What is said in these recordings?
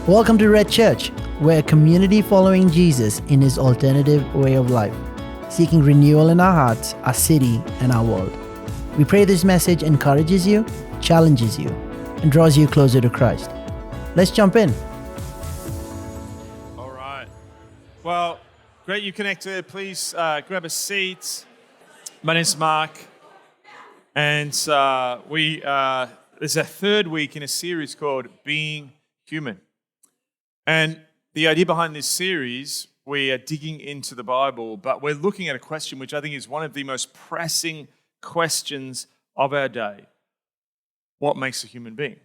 Welcome to Red Church. We're a community following Jesus in his alternative way of life, seeking renewal in our hearts, our city, and our world. We pray this message encourages you, challenges you, and draws you closer to Christ. Let's jump in. All right. Well, great you connected. Please grab a seat. My name's Mark, and this is our third week in a series called Being Human. And the idea behind this series, we are digging into the Bible, but we're looking at a question which I think is one of the most pressing questions of our day. What makes a human being?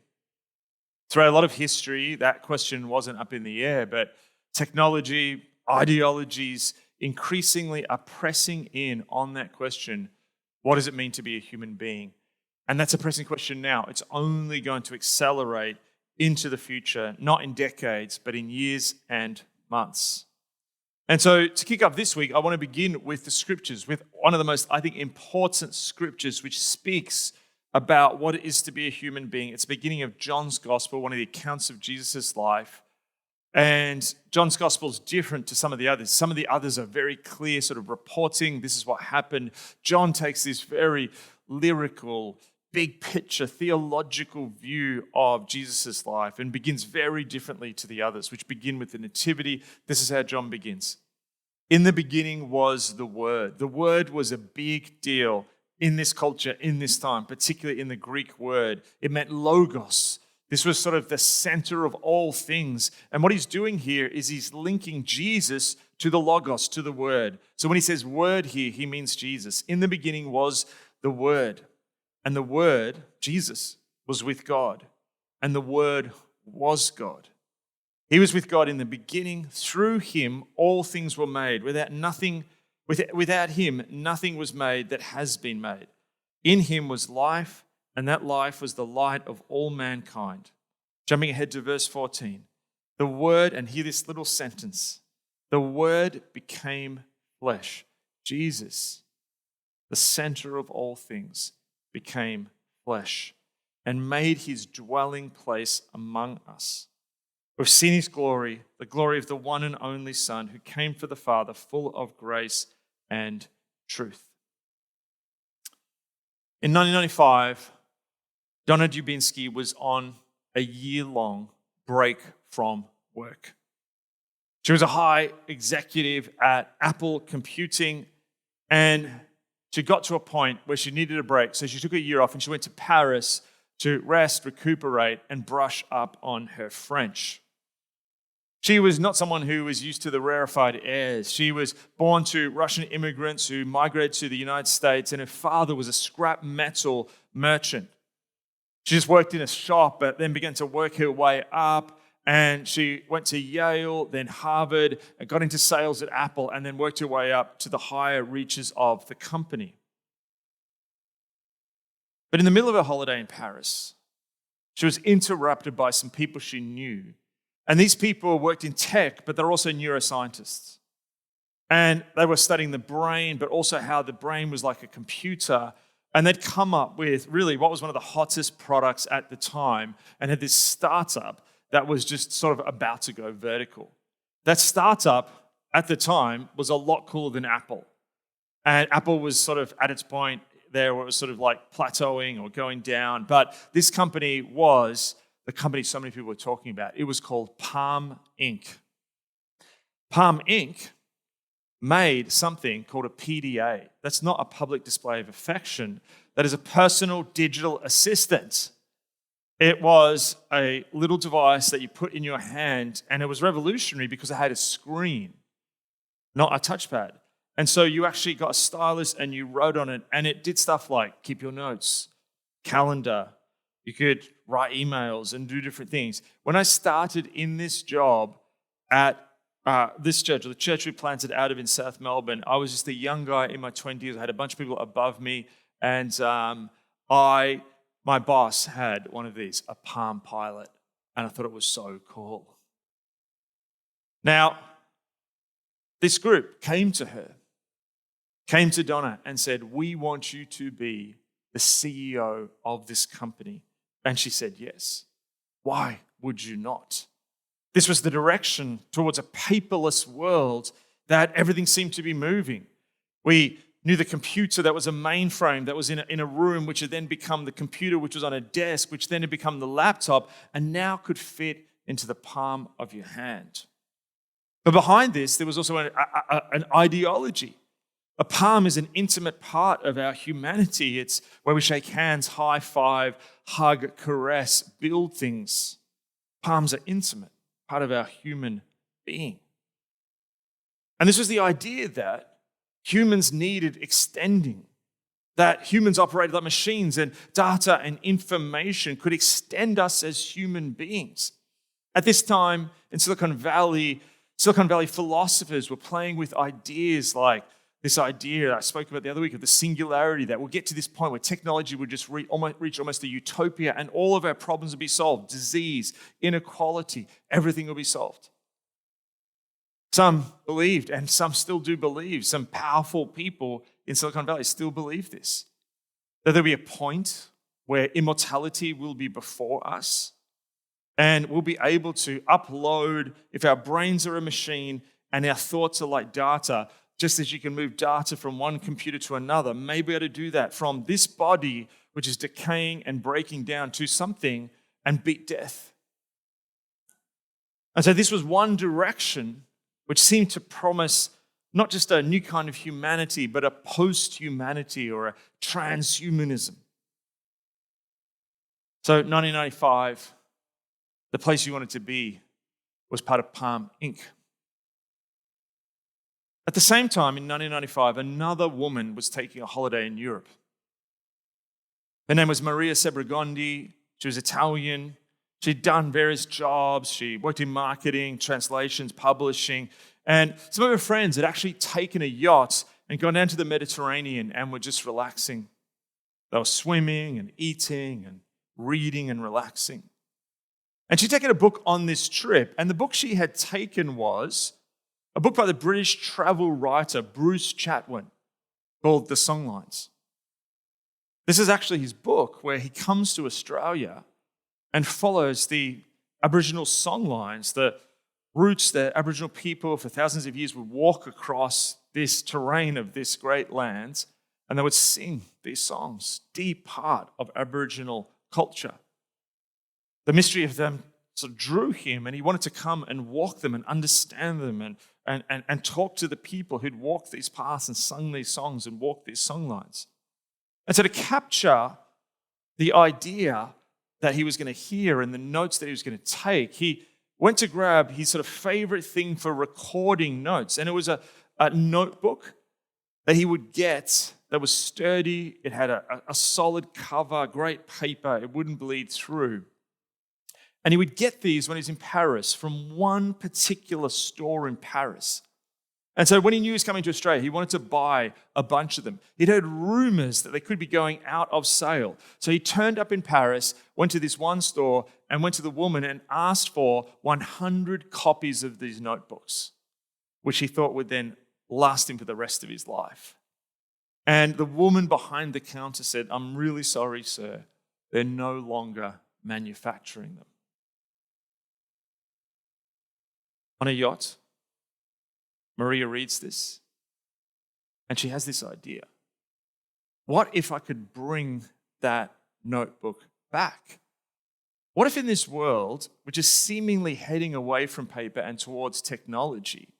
Throughout a lot of history, that question wasn't up in the air, but technology, ideologies increasingly are pressing in on that question. What does it mean to be a human being? And that's a pressing question now. It's only going to accelerate into the future, not in decades, but in years and months. And so to kick off this week, I want to begin with the scriptures, with one of the most, I think, important scriptures which speaks about what it is to be a human being. It's the beginning of John's Gospel, one of the accounts of Jesus' life. And John's Gospel is different to some of the others. Some of the others are very clear, sort of reporting, this is what happened. John takes this very lyrical, big picture, theological view of Jesus' life and begins very differently to the others, which begin with the Nativity. This is how John begins. In the beginning was the Word. The Word was a big deal in this culture, in this time, particularly in the Greek word. It meant logos. This was sort of the center of all things. And what he's doing here is he's linking Jesus to the logos, to the Word. So when he says Word here, he means Jesus. In the beginning was the Word. And the Word, Jesus, was with God, and the Word was God. He was with God in the beginning. Through him, all things were made. Without him, nothing was made that has been made. In him was life, and that life was the light of all mankind. Jumping ahead to verse 14. The Word, and hear this little sentence, the Word became flesh. Jesus, the center of all things, became flesh and made his dwelling place among us. We've seen his glory, the glory of the one and only Son who came for the Father, full of grace and truth. In 1995, Donna Dubinsky was on a year-long break from work. She was a high executive at Apple Computing, and she got to a point where she needed a break, so she took a year off and she went to Paris to rest, recuperate, and brush up on her French. She was not someone who was used to the rarefied airs. She was born to Russian immigrants who migrated to the United States, and her father was a scrap metal merchant. She just worked in a shop, but then began to work her way up. And she went to Yale, then Harvard, and got into sales at Apple, and then worked her way up to the higher reaches of the company. But in the middle of her holiday in Paris, she was interrupted by some people she knew. And these people worked in tech, but they're also neuroscientists. And they were studying the brain, but also how the brain was like a computer. And they'd come up with really what was one of the hottest products at the time, and had this startup that was just sort of about to go vertical. That startup at the time was a lot cooler than Apple. And Apple was sort of at its point there where it was sort of like plateauing or going down. But this company was the company so many people were talking about. It was called Palm Inc. Palm Inc. made something called a PDA. That's not a public display of affection. That is a personal digital assistant. It was a little device that you put in your hand, and it was revolutionary because it had a screen, not a touchpad. And so you actually got a stylus and you wrote on it, and it did stuff like keep your notes, calendar. You could write emails and do different things. When I started in this job at this church, or the church we planted out of in South Melbourne, I was just a young guy in my 20s. I had a bunch of people above me, and my boss had one of these, a Palm Pilot, and I thought it was so cool. Now, this group came to Donna and said, we want you to be the CEO of this company. And she said, yes. Why would you not? This was the direction towards a paperless world that everything seemed to be moving. We knew the computer that was a mainframe that was in a room, which had then become the computer, which was on a desk, which then had become the laptop, and now could fit into the palm of your hand. But behind this, there was also an ideology. A palm is an intimate part of our humanity. It's where we shake hands, high five, hug, caress, build things. Palms are intimate, part of our human being. And this was the idea that humans needed extending, that humans operated like machines and data and information could extend us as human beings. At this time in Silicon Valley philosophers were playing with ideas like this idea I spoke about the other week of the singularity, that we'll get to this point where technology would just reach almost a utopia and all of our problems would be solved. Disease, inequality, everything will be solved. Some believed, and some still do believe, some powerful people in Silicon Valley still believe this, that there'll be a point where immortality will be before us and we'll be able to upload, if our brains are a machine and our thoughts are like data, just as you can move data from one computer to another, maybe able to do that from this body, which is decaying and breaking down, to something and beat death. And so this was one direction which seemed to promise not just a new kind of humanity, but a post-humanity or a transhumanism. So 1995, the place you wanted to be was part of Palm Inc. At the same time, in 1995, another woman was taking a holiday in Europe. Her name was Maria Sebregondi. She was Italian. She'd done various jobs. She worked in marketing, translations, publishing. And some of her friends had actually taken a yacht and gone down to the Mediterranean and were just relaxing. They were swimming and eating and reading and relaxing. And she'd taken a book on this trip. And the book she had taken was a book by the British travel writer Bruce Chatwin called The Songlines. This is actually his book where he comes to Australia and follows the Aboriginal songlines, the routes that Aboriginal people for thousands of years would walk across this terrain of this great land, and they would sing these songs, deep part of Aboriginal culture. The mystery of them sort of drew him, and he wanted to come and walk them and understand them and talk to the people who'd walked these paths and sung these songs and walked these songlines. And so to capture the idea that he was going to hear and the notes that he was going to take, he went to grab his sort of favorite thing for recording notes. And it was a notebook that he would get that was sturdy. It had a solid cover, great paper. It wouldn't bleed through. And he would get these when he was in Paris from one particular store in Paris. And so when he knew he was coming to Australia, he wanted to buy a bunch of them. He'd heard rumors that they could be going out of sale. So he turned up in Paris, went to this one store, and went to the woman and asked for 100 copies of these notebooks, which he thought would then last him for the rest of his life. And the woman behind the counter said, "I'm really sorry, sir. They're no longer manufacturing them." On a yacht, Maria reads this, and she has this idea. What if I could bring that notebook back? What if in this world, which is seemingly heading away from paper and towards technology,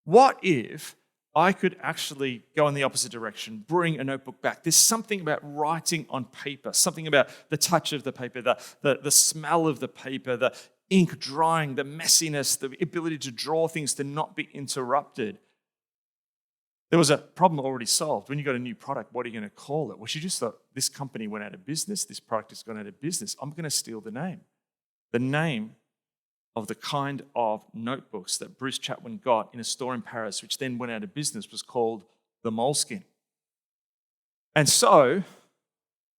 what if I could actually go in the opposite direction, bring a notebook back? There's something about writing on paper, something about the touch of the paper, the smell of the paper, the ink drying, the messiness, the ability to draw things to not be interrupted. There was a problem already solved. When you got a new product, what are you going to call it? Well, she just thought, this company went out of business, this product has gone out of business. I'm going to steal the name. The name of the kind of notebooks that Bruce Chatwin got in a store in Paris, which then went out of business, was called the Moleskine. And so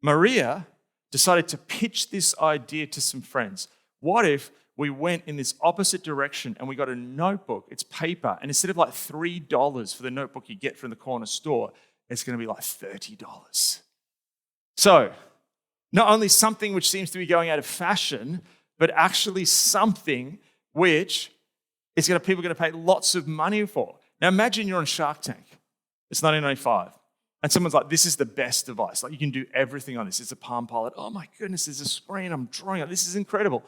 Maria decided to pitch this idea to some friends. What if we went in this opposite direction and we got a notebook, it's paper, and instead of like $3 for the notebook you get from the corner store, it's going to be like $30. So, not only something which seems to be going out of fashion, but actually something which people are going to pay lots of money for. Now imagine you're on Shark Tank. It's 1995. And someone's like, this is the best device. Like, you can do everything on this. It's a Palm Pilot. Oh my goodness, there's a screen. I'm drawing it. This is incredible.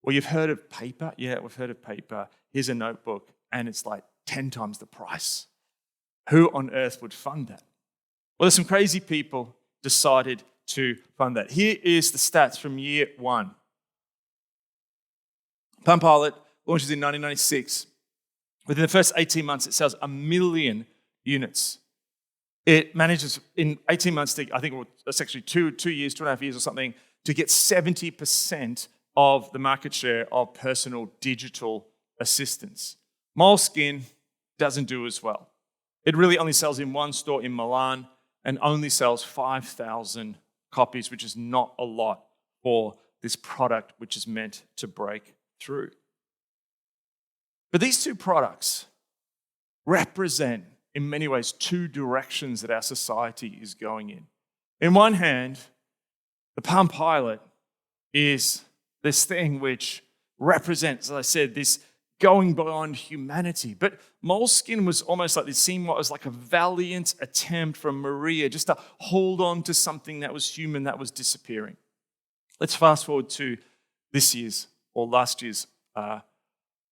Well, you've heard of paper? Yeah, we've heard of paper. Here's a notebook, and it's like 10 times the price. Who on earth would fund that? Well, there's some crazy people decided to fund that. Here is the stats from year one. Palm Pilot launches in 1996. Within the first 18 months, it sells 1 million units. It manages in 18 months, I think it's actually 2 years, 2.5 years or something, to get 70% of the market share of personal digital assistants. Moleskine doesn't do as well. It really only sells in one store in Milan and only sells 5,000 copies, which is not a lot for this product which is meant to break through. But these two products represent, in many ways, two directions that our society is going in. In one hand, the Palm Pilot is this thing which represents, as I said, this going beyond humanity. But Moleskine was almost like, it seemed what was like a valiant attempt from Maria just to hold on to something that was human that was disappearing. Let's fast forward to this year's or last year's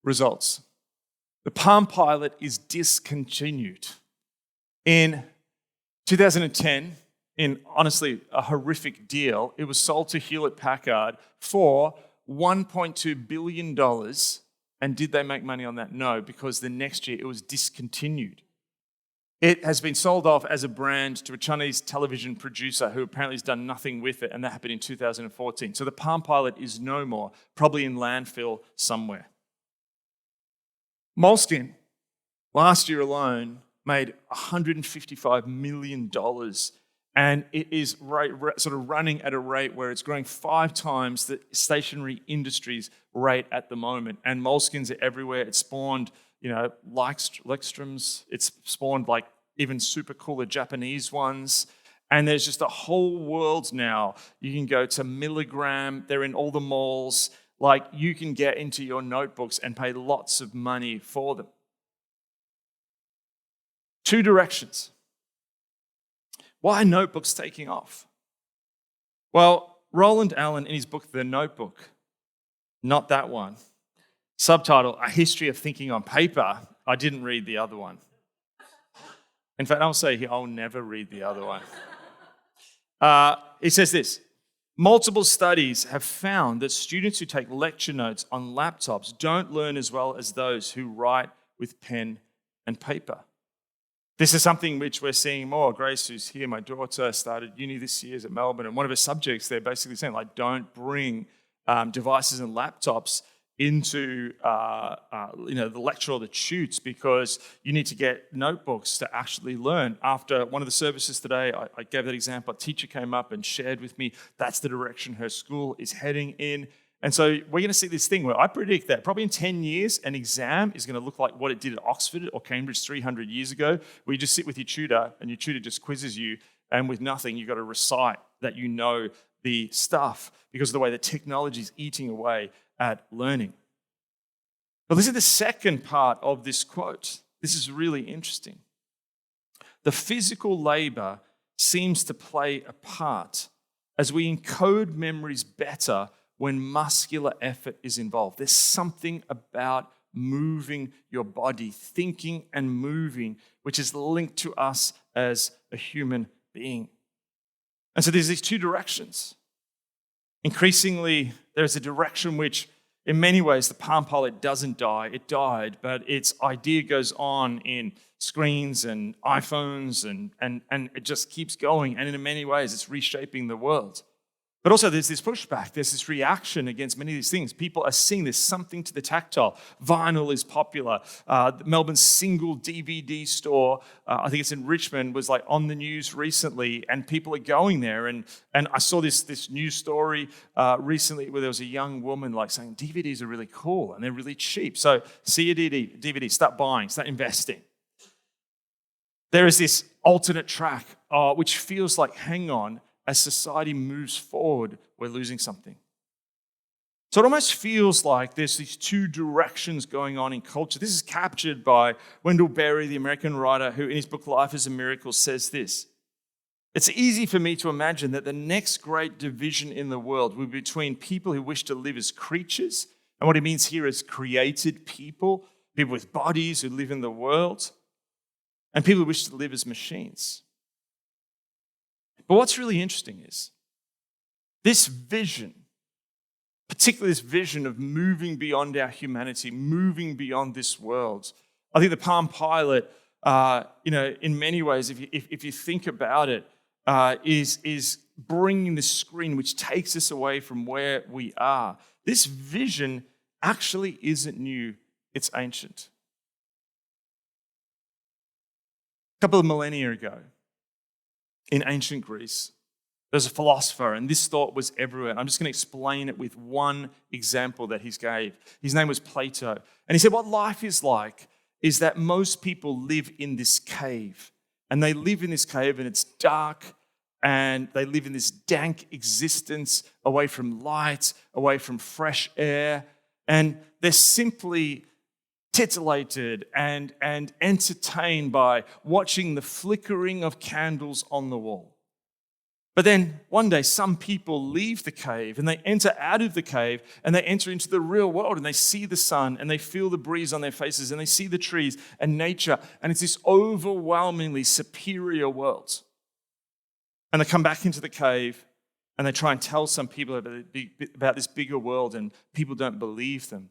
results. The Palm Pilot is discontinued. In 2010, in honestly a horrific deal, it was sold to Hewlett-Packard for $1.2 billion. And did they make money on that? No, because the next year it was discontinued. It has been sold off as a brand to a Chinese television producer who apparently has done nothing with it, and that happened in 2014. So the Palm Pilot is no more, probably in landfill somewhere. Moleskine, last year alone, made $155 million, and it is sort of running at a rate where it's growing 5 times the stationery industry's rate at the moment. And Moleskines are everywhere. It spawned, Lekströms. It's spawned like even super cooler Japanese ones. And there's just a whole world now. You can go to Milligram. They're in all the malls. Like, you can get into your notebooks and pay lots of money for them. Two directions. Why are notebooks taking off? Well, Roland Allen, in his book, The Notebook, not that one, subtitle, A History of Thinking on Paper. I didn't read the other one. In fact, I'll say here, I'll never read the other one. It says this: multiple studies have found that students who take lecture notes on laptops don't learn as well as those who write with pen and paper. This is something which we're seeing more. Grace, who's here, my daughter, started uni this year at Melbourne, and one of her subjects, they're basically saying, like, don't bring devices and laptops into the lecture or the shoots, because you need to get notebooks to actually learn. After one of the services today, I gave that example. A teacher came up and shared with me that's the direction her school is heading in. And so we're going to see this thing where I predict that probably in 10 years, an exam is going to look like what it did at Oxford or Cambridge 300 years ago, where you just sit with your tutor and your tutor just quizzes you, and with nothing, you've got to recite that you know the stuff because of the way the technology is eating away at learning. But this is the second part of this quote. This is really interesting. The physical labor seems to play a part as we encode memories better when muscular effort is involved. There's something about moving your body, thinking and moving, which is linked to us as a human being. And so there's these two directions. Increasingly, there's a direction which, in many ways, the Palm Pilot doesn't die. It died, but its idea goes on in screens and iPhones, and it just keeps going. And in many ways, it's reshaping the world. But also there's this pushback, there's this reaction against many of these things. People are seeing there's something to the tactile. Vinyl is popular. Melbourne's single DVD store, I think it's in Richmond, was like on the news recently, and people are going there. And I saw this news story recently where there was a young woman like saying, DVDs are really cool and they're really cheap. So see a DVD, start buying, start investing. There is this alternate track, which feels like, hang on, as society moves forward, we're losing something. So it almost feels like there's these two directions going on in culture. This is captured by Wendell Berry, the American writer, who in his book Life is a Miracle says this: "It's easy for me to imagine that the next great division in the world will be between people who wish to live as creatures," and what he means here is created people with bodies who live in the world, and people who wish to live as machines. But what's really interesting is this vision, particularly this vision of moving beyond our humanity, moving beyond this world. I think the Palm Pilot, in many ways, if you think about it, is bringing this screen which takes us away from where we are. This vision actually isn't new, it's ancient. A couple of millennia ago, in ancient Greece, there's a philosopher, and this thought was everywhere. I'm just going to explain it with one example that he gave. His name was Plato. And he said what life is like is that most people live in this cave. And they live in this cave, and it's dark, and they live in this dank existence away from light, away from fresh air. And they're simply titillated and entertained by watching the flickering of candles on the wall. But then one day some people leave the cave and they enter out of the cave and they enter into the real world and they see the sun and they feel the breeze on their faces and they see the trees and nature, and it's this overwhelmingly superior world. And they come back into the cave and they try and tell some people about this bigger world, and people don't believe them.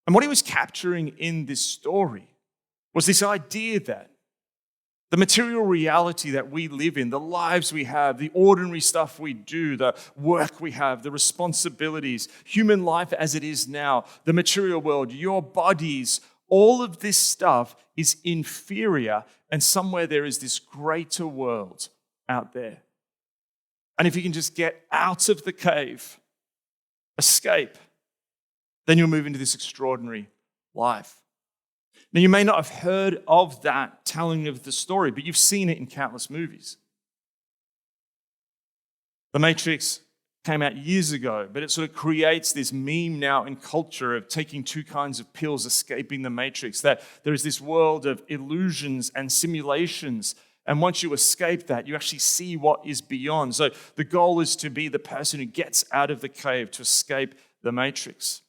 And what he was capturing in this story was this idea that the material reality that we live in, the lives we have, the ordinary stuff we do, the work we have, the responsibilities, human life as it is now, the material world, your bodies, all of this stuff is inferior, and somewhere there is this greater world out there. And if you can just get out of the cave, escape, then you'll move into this extraordinary life. Now, you may not have heard of that telling of the story, but you've seen it in countless movies. The Matrix came out years ago, but it sort of creates this meme now in culture of taking two kinds of pills, escaping the Matrix, that there is this world of illusions and simulations, and once you escape that, you actually see what is beyond. So the goal is to be the person who gets out of the cave, to escape the Matrix.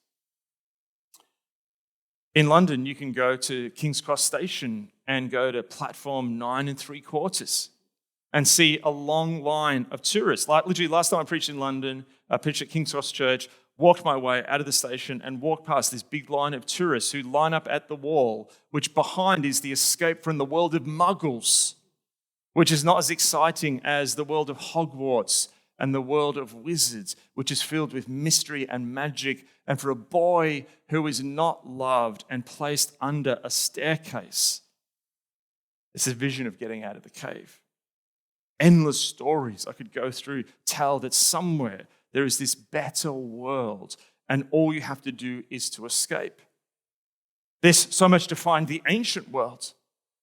In London, you can go to King's Cross Station and go to platform 9 3/4 and see a long line of tourists. Like literally, last time I preached in London, I preached at King's Cross Church, walked my way out of the station and walked past this big line of tourists who line up at the wall, which behind is the escape from the world of muggles, which is not as exciting as the world of Hogwarts and the world of wizards, which is filled with mystery and magic. And for a boy who is not loved and placed under a staircase, it's a vision of getting out of the cave. Endless stories I could go through tell that somewhere there is this better world, and all you have to do is to escape. There's so much to find the ancient world.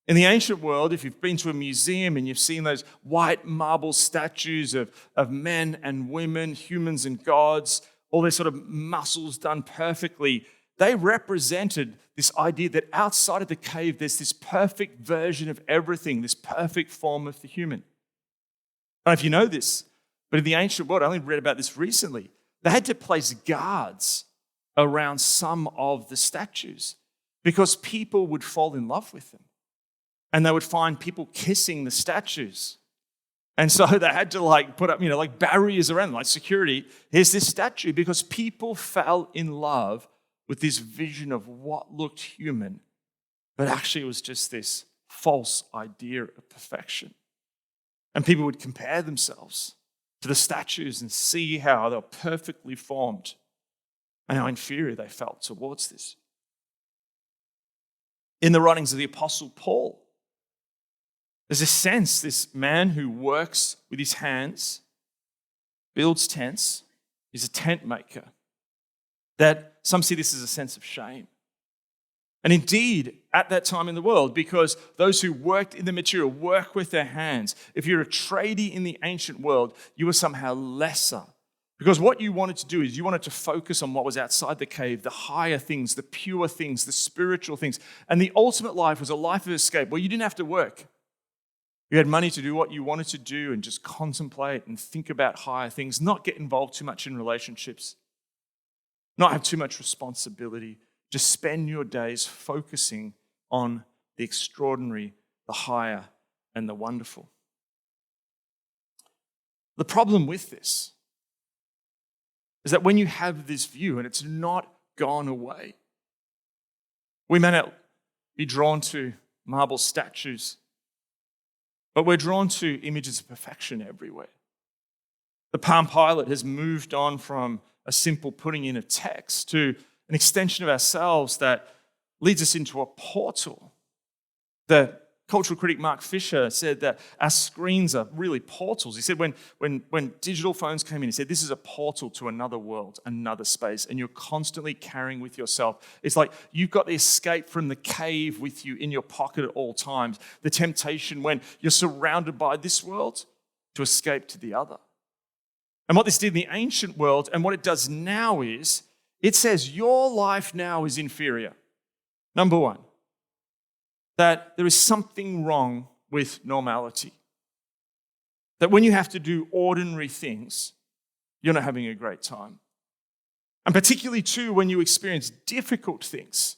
In the ancient world, if you've been to a museum and you've seen those white marble statues of men and women, humans and gods, all their sort of muscles done perfectly, they represented this idea that outside of the cave, there's this perfect version of everything, this perfect form of the human. I don't know if you know this, but in the ancient world, I only read about this recently, they had to place guards around some of the statues because people would fall in love with them. And they would find people kissing the statues. And so they had to put up, barriers around them, like security. Here's this statue, because people fell in love with this vision of what looked human, but actually it was just this false idea of perfection. And people would compare themselves to the statues and see how they were perfectly formed and how inferior they felt towards this. In the writings of the Apostle Paul, there's a sense, this man who works with his hands, builds tents, is a tent maker, that some see this as a sense of shame. And indeed, at that time in the world, because those who worked in the material, work with their hands, if you're a tradie in the ancient world, you were somehow lesser Because what you wanted to do is you wanted to focus on what was outside the cave, the higher things, the pure things, the spiritual things. And the ultimate life was a life of escape where you didn't have to work. You had money to do what you wanted to do and just contemplate and think about higher things, not get involved too much in relationships, not have too much responsibility. Just spend your days focusing on the extraordinary, the higher, and the wonderful. The problem with this is that when you have this view and it's not gone away, we may not be drawn to marble statues, but we're drawn to images of perfection everywhere. The Palm Pilot has moved on from a simple putting in of text to an extension of ourselves that leads us into a portal. The cultural critic Mark Fisher said that our screens are really portals. He said when digital phones came in, he said this is a portal to another world, another space, and you're constantly carrying with yourself. It's like you've got the escape from the cave with you in your pocket at all times. The temptation when you're surrounded by this world to escape to the other. And what this did in the ancient world and what it does now is it says your life now is inferior. Number one, that there is something wrong with normality. That when you have to do ordinary things, you're not having a great time. And particularly too, when you experience difficult things.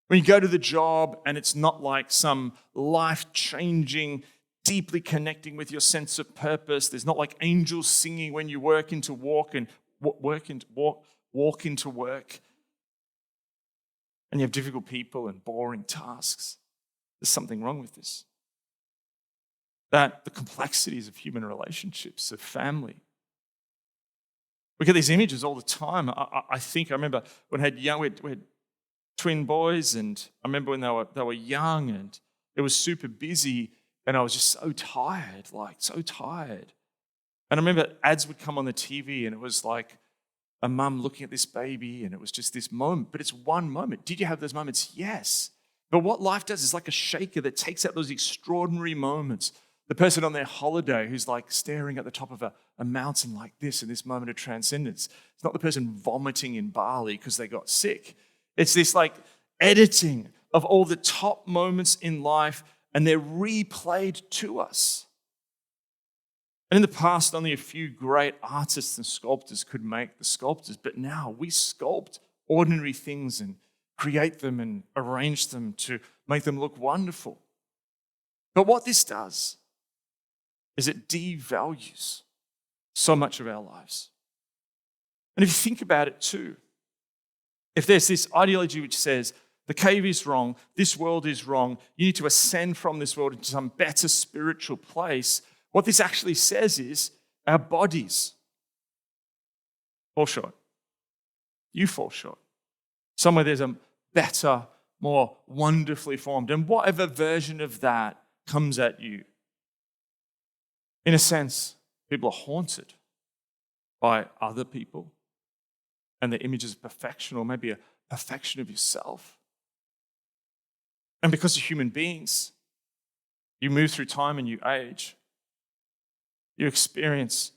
When you go to the job and it's not like some life-changing, deeply connecting with your sense of purpose. There's not like angels singing when you walk into work. And you have difficult people and boring tasks. There's something wrong with this. That the complexities of human relationships, of family. We get these images all the time. I remember when we had twin boys, and I remember when they were young and it was super busy and I was just so tired. And I remember ads would come on the TV and it was like a mum looking at this baby and it was just this moment. But it's one moment. Did you have those moments? Yes. But what life does is like a shaker that takes out those extraordinary moments. The person on their holiday who's like staring at the top of a mountain like this in this moment of transcendence. It's not the person vomiting in Bali because they got sick. It's this like editing of all the top moments in life and they're replayed to us. And in the past, only a few great artists and sculptors could make the sculptures, but now we sculpt ordinary things and create them and arrange them to make them look wonderful. But what this does is it devalues so much of our lives. And if you think about it too, if there's this ideology which says the cave is wrong, this world is wrong, you need to ascend from this world into some better spiritual place, what this actually says is our bodies fall short. You fall short. Somewhere there's a better, more wonderfully formed, and whatever version of that comes at you. In a sense, people are haunted by other people and their images of perfection, or maybe a perfection of yourself. And because of human beings, you move through time and you age. You experience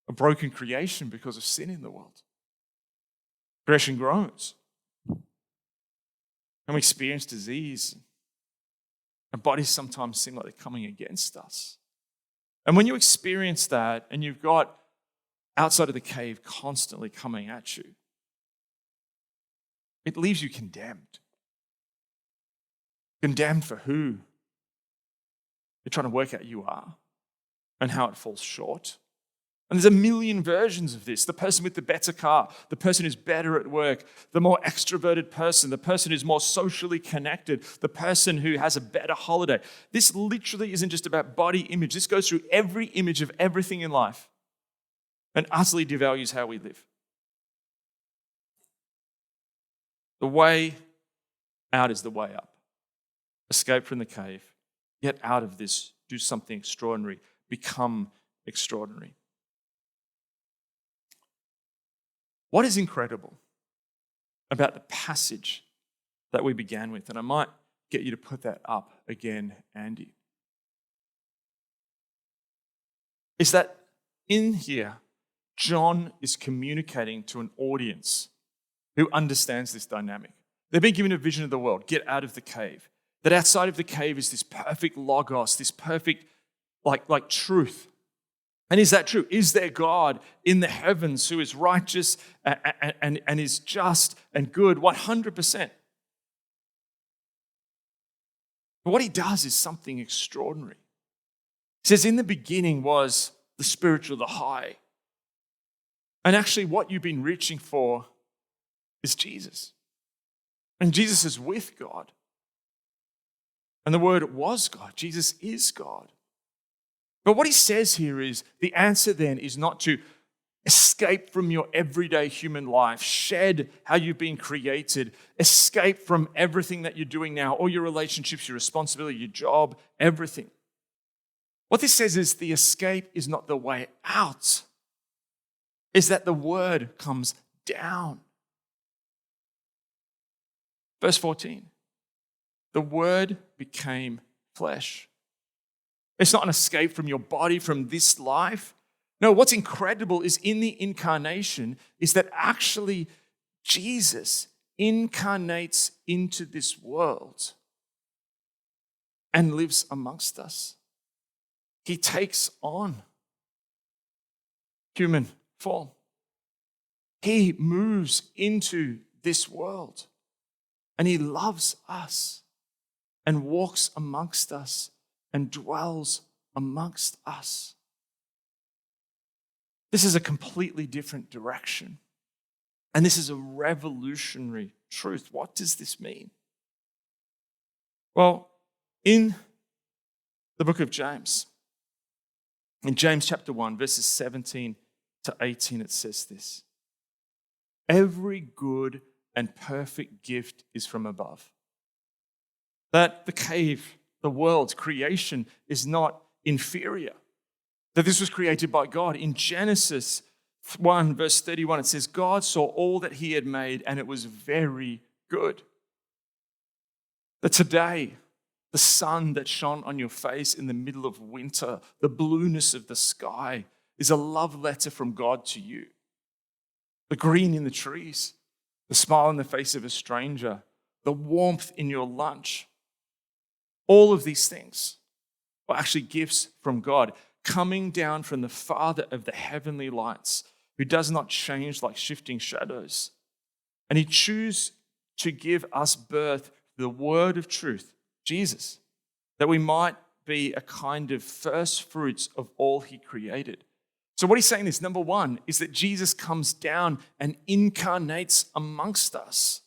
a broken creation because of sin in the world. Creation groans. And we experience disease. Our bodies sometimes seem like they're coming against us. And when you experience that and you've got outside of the cave constantly coming at you, it leaves you condemned. Condemned for who you're trying to work out you are and how it falls short. And there's a million versions of this. The person with the better car, the person who's better at work, the more extroverted person, the person who's more socially connected, the person who has a better holiday. This literally isn't just about body image. This goes through every image of everything in life and utterly devalues how we live. The way out is the way up. Escape from the cave. Get out of this. Do something extraordinary. Become extraordinary. What is incredible about the passage that we began with, and I might get you to put that up again, Andy, is that in here, John is communicating to an audience who understands this dynamic. They've been given a vision of the world, get out of the cave. That outside of the cave is this perfect logos, this perfect like truth. And is that true? Is there God in the heavens who is righteous and is just and good 100%? But what he does is something extraordinary. He says, in the beginning was the spiritual, the high. And actually what you've been reaching for is Jesus. And Jesus is with God. And the Word was God. Jesus is God. But what he says here is the answer then is not to escape from your everyday human life, shed how you've been created, escape from everything that you're doing now, all your relationships, your responsibility, your job, everything. What this says is the escape is not the way out, is that the Word comes down. Verse 14, the Word became flesh. It's not an escape from your body, from this life. No, what's incredible is in the incarnation is that actually Jesus incarnates into this world and lives amongst us. He takes on human form. He moves into this world and he loves us and walks amongst us and dwells amongst us. This is a completely different direction. And this is a revolutionary truth. What does this mean? Well, in the book of James, in James chapter 1, verses 17 to 18, it says this: every good and perfect gift is from above. That the cave, the world, creation is not inferior. That this was created by God. In Genesis 1, verse 31, it says, God saw all that he had made and it was very good. That today, the sun that shone on your face in the middle of winter, the blueness of the sky, is a love letter from God to you. The green in the trees, the smile on the face of a stranger, the warmth in your lunch, all of these things are actually gifts from God, coming down from the Father of the heavenly lights, who does not change like shifting shadows. And he chose to give us birth to the word of truth, Jesus, that we might be a kind of first fruits of all he created. So what he's saying is, number one, is that Jesus comes down and incarnates amongst us.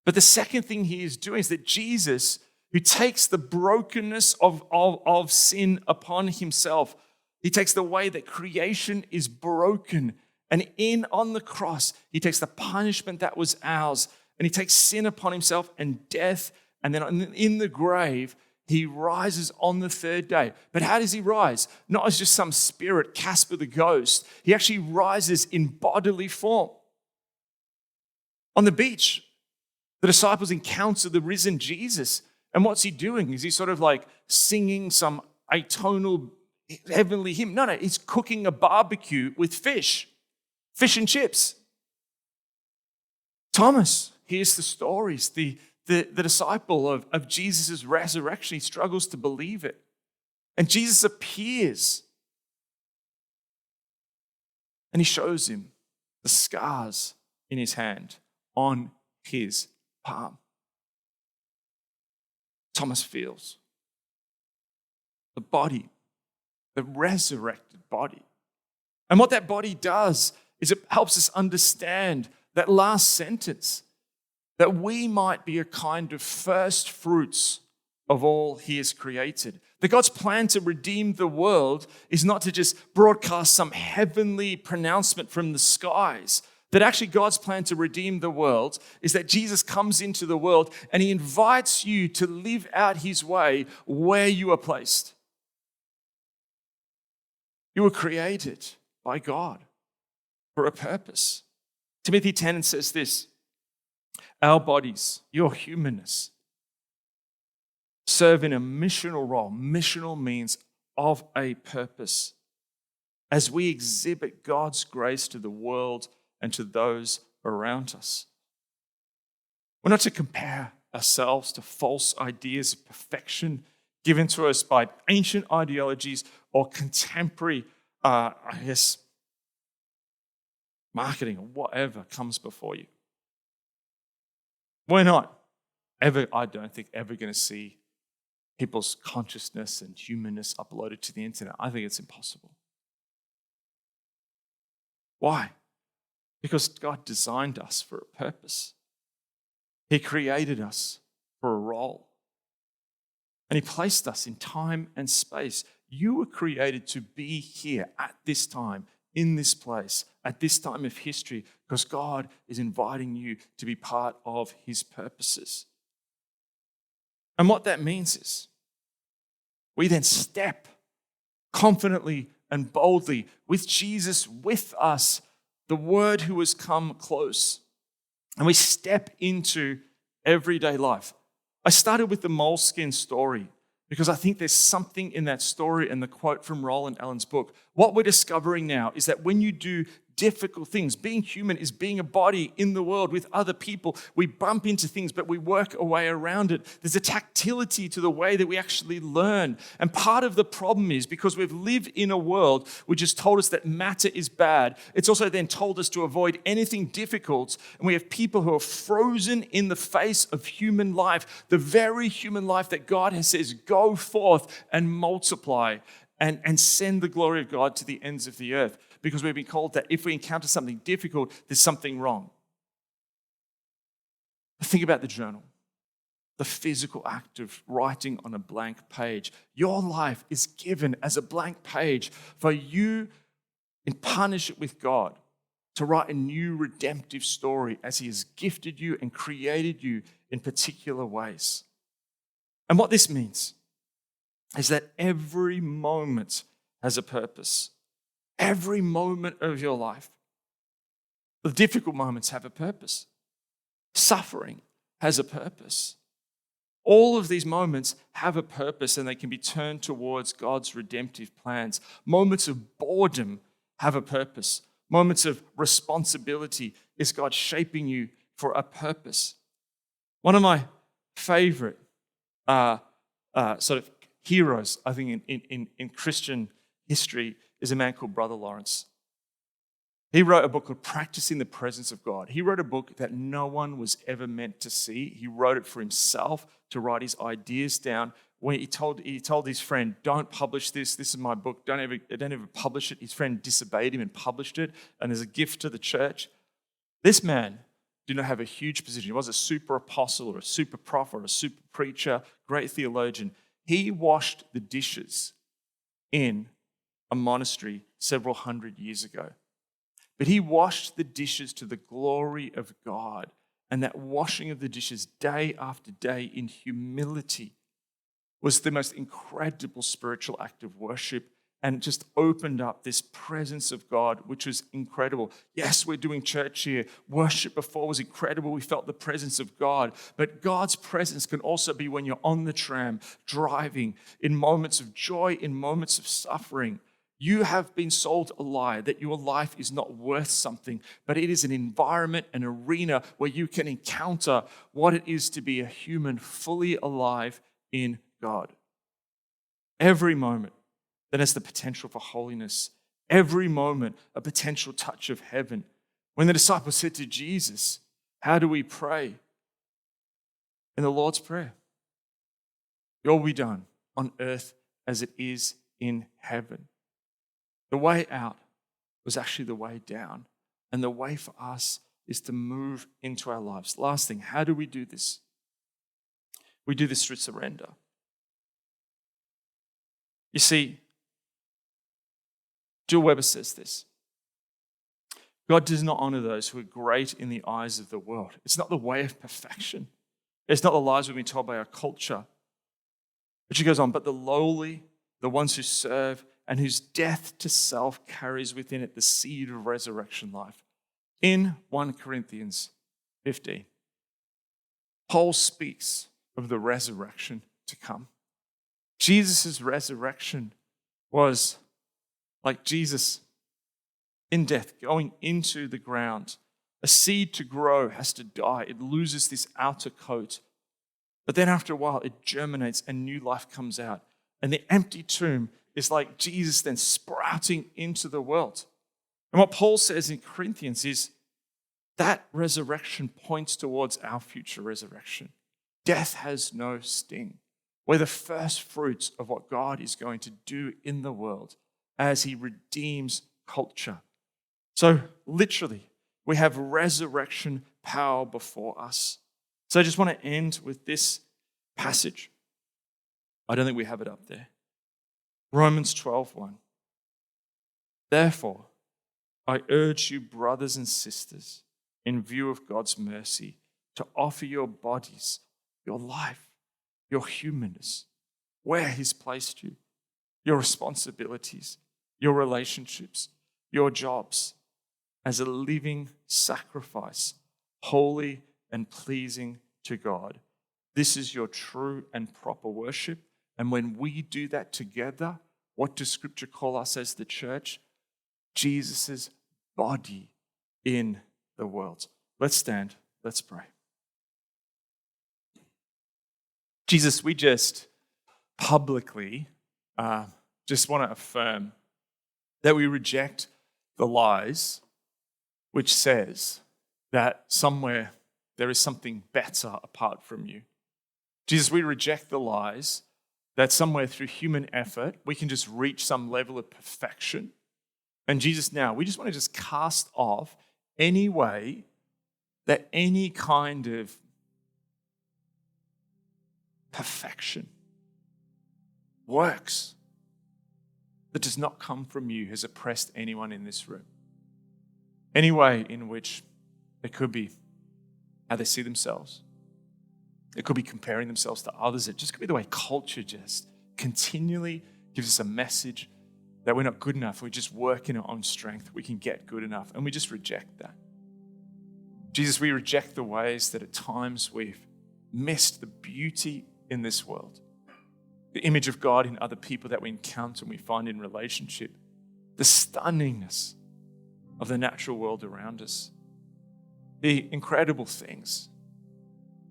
But the second thing he is doing is that Jesus, who takes the brokenness of sin upon himself, he takes the way that creation is broken, and on the cross, he takes the punishment that was ours, and he takes sin upon himself and death, and then in the grave, he rises on the third day. But how does he rise? Not as just some spirit, Casper the ghost. He actually rises in bodily form. On the beach, the disciples encounter the risen Jesus. And what's he doing? Is he sort of like singing some atonal heavenly hymn? No, he's cooking a barbecue with fish and chips. Thomas hears the stories. The disciple of Jesus' resurrection, he struggles to believe it. And Jesus appears and he shows him the scars in his hand on his palm. Thomas feels the body, the resurrected body. And what that body does is it helps us understand that last sentence, that we might be a kind of first fruits of all he has created. That God's plan to redeem the world is not to just broadcast some heavenly pronouncement from the skies. That actually God's plan to redeem the world is that Jesus comes into the world and he invites you to live out his way where you are placed. You were created by God for a purpose. Timothy 10 says this: our bodies, your humanness, serve in a missional role. Missional means of a purpose. as we exhibit God's grace to the world and to those around us. We're not to compare ourselves to false ideas of perfection given to us by ancient ideologies or contemporary, marketing or whatever comes before you. We're not ever, I don't think, ever going to see people's consciousness and humanness uploaded to the internet. I think it's impossible. Why? Because God designed us for a purpose. He created us for a role. And He placed us in time and space. You were created to be here at this time, in this place, at this time of history, because God is inviting you to be part of His purposes. And what that means is we then step confidently and boldly with Jesus with us, the Word who has come close. And we step into everyday life. I started with the moleskin story because I think there's something in that story and the quote from Roland Allen's book. What we're discovering now is that when you do difficult things, being human is being a body in the world with other people. We bump into things, but we work a way around it. There's a tactility to the way that we actually learn. And part of the problem is because we've lived in a world which has told us that matter is bad, it's also then told us to avoid anything difficult. And we have people who are frozen in the face of human life, the very human life that God has says, go forth and multiply and send the glory of God to the ends of the earth. Because we've been called that if we encounter something difficult, there's something wrong. Think about the journal, the physical act of writing on a blank page. Your life is given as a blank page for you in partnership with God to write a new redemptive story as He has gifted you and created you in particular ways. And what this means is that every moment has a purpose. Every moment of your life. The difficult moments have a purpose. Suffering has a purpose. All of these moments have a purpose and they can be turned towards God's redemptive plans. Moments of boredom have a purpose. Moments of responsibility is God shaping you for a purpose. One of my favorite sort of heroes, I think, in Christian history is a man called Brother Lawrence. He wrote a book called Practicing the Presence of God. He wrote a book that no one was ever meant to see. He wrote it for himself to write his ideas down. When he told his friend, don't publish this. This is my book. Don't ever publish it. His friend disobeyed him and published it. And as a gift to the church, this man did not have a huge position. He was a super apostle or a super prophet or a super preacher, great theologian. He washed the dishes in a monastery several hundred years ago. But he washed the dishes to the glory of God. And that washing of the dishes day after day in humility was the most incredible spiritual act of worship and just opened up this presence of God, which was incredible. Yes, we're doing church here. Worship before was incredible. We felt the presence of God. But God's presence can also be when you're on the tram, driving, in moments of joy, in moments of suffering. You have been sold a lie that your life is not worth something, but it is an environment, an arena where you can encounter what it is to be a human fully alive in God. Every moment that has the potential for holiness, every moment a potential touch of heaven. When the disciples said to Jesus, how do we pray? In the Lord's Prayer, your will be done on earth as it is in heaven. The way out was actually the way down. And the way for us is to move into our lives. Last thing, how do we do this? We do this through surrender. You see, Jill Weber says this. God does not honor those who are great in the eyes of the world. It's not the way of perfection. It's not the lies we've been told by our culture. But she goes on, but the lowly, the ones who serve, and whose death to self carries within it the seed of resurrection life. In 1 Corinthians 15, Paul speaks of the resurrection to come. Jesus' resurrection was like Jesus in death, going into the ground. A seed to grow has to die. It loses this outer coat. But then after a while, it germinates and new life comes out. And the empty tomb is like Jesus then sprouting into the world. And what Paul says in Corinthians is that resurrection points towards our future resurrection. Death has no sting. We're the first fruits of what God is going to do in the world as he redeems culture. So literally, we have resurrection power before us. So I just want to end with this passage. I don't think we have it up there. Romans 12:1. Therefore, I urge you, brothers and sisters, in view of God's mercy, to offer your bodies, your life, your humanness, where he's placed you, your responsibilities, your relationships, your jobs, as a living sacrifice, holy and pleasing to God. This is your true and proper worship. And when we do that together, what does Scripture call us as the church? Jesus' body in the world. Let's stand. Let's pray. Jesus, we just publicly just want to affirm that we reject the lies which says that somewhere there is something better apart from you. Jesus, we reject the lies that somewhere through human effort we can just reach some level of perfection. And Jesus, now we just want to just cast off any way that any kind of perfection works that does not come from you has oppressed anyone in this room. Any way in which it could be how they see themselves. It could be comparing themselves to others. It just could be the way culture just continually gives us a message that we're not good enough. We just work in our own strength. We can get good enough. And we just reject that. Jesus, we reject the ways that at times we've missed the beauty in this world. The image of God in other people that we encounter and we find in relationship. The stunningness of the natural world around us. The incredible things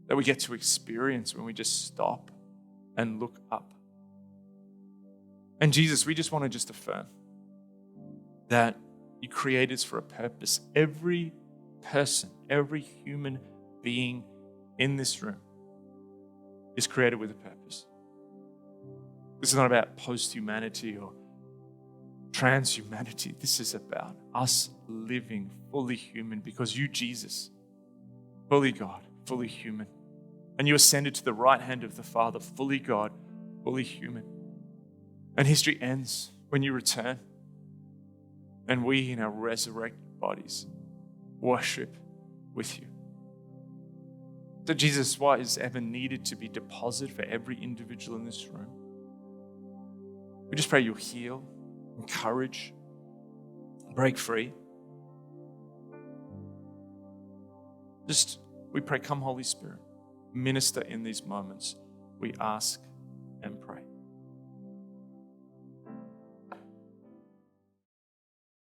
that we get to experience when we just stop and look up. And Jesus, we just want to just affirm that you created us for a purpose. Every person, every human being in this room is created with a purpose. This is not about post-humanity or transhumanity. This is about us living fully human because you, Jesus, fully God, fully human. And you ascended to the right hand of the Father, fully God, fully human. And history ends when you return. And we in our resurrected bodies worship with you. So Jesus, what is ever needed to be deposited for every individual in this room? We just pray you'll heal, encourage, break free. We pray, come Holy Spirit, minister in these moments. We ask